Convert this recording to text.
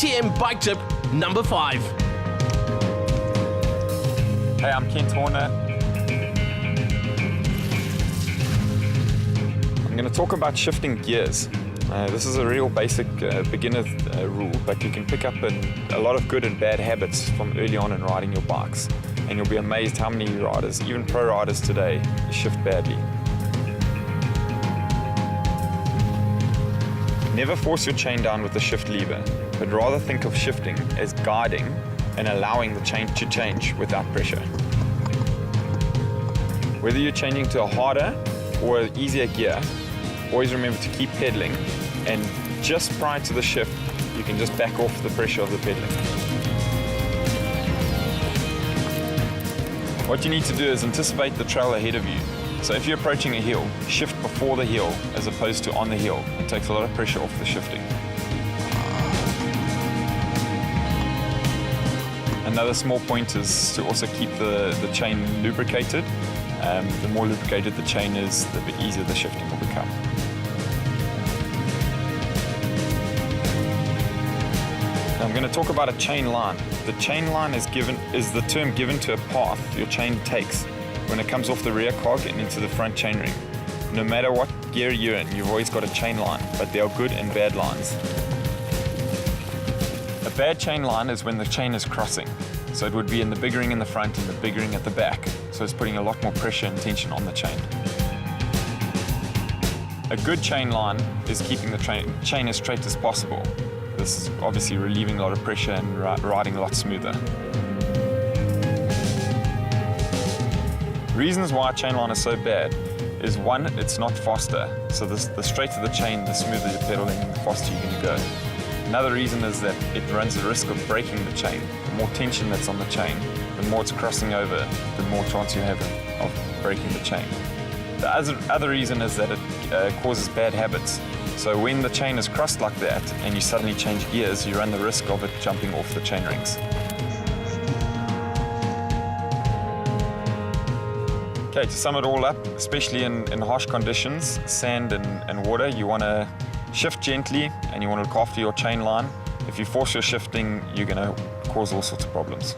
KTM bike tip number 5. Hey, I'm Kent Horner. I'm going to talk about shifting gears. This is a real basic beginner rule, but you can pick up a lot of good and bad habits from early on in riding your bikes. And you'll be amazed how many riders, even pro riders today, shift badly. Never force your chain down with the shift lever, but rather think of shifting as guiding and allowing the chain to change without pressure. Whether you're changing to a harder or an easier gear, always remember to keep pedaling, and just prior to the shift, you can just back off the pressure of the pedaling. What you need to do is anticipate the trail ahead of you. So if you're approaching a hill, shift before the hill as opposed to on the hill. It takes a lot of pressure off the shifting. Another small point is to also keep the chain lubricated. The more lubricated the chain is, the bit easier the shifting will become. Now I'm going to talk about a chain line. The chain line is the term given to a path your chain takes when it comes off the rear cog and into the front chainring. No matter what gear you're in, you've always got a chain line, but there are good and bad lines. A bad chain line is when the chain is crossing. So it would be in the big ring in the front and the big ring at the back. So it's putting a lot more pressure and tension on the chain. A good chain line is keeping the chain as straight as possible. This is obviously relieving a lot of pressure and riding a lot smoother. Reasons why a chain line is so bad is, one, it's not faster. So the straighter the chain, the smoother you're pedaling, the faster you're going to go. Another reason is that it runs the risk of breaking the chain. The more tension that's on the chain, the more it's crossing over, the more chance you have of breaking the chain. The other reason is that it causes bad habits. So when the chain is crossed like that and you suddenly change gears, you run the risk of it jumping off the chain rings. Okay, to sum it all up, especially in harsh conditions, sand and water, you want to shift gently and you want to look after your chain line. If you force your shifting, you're going to cause all sorts of problems.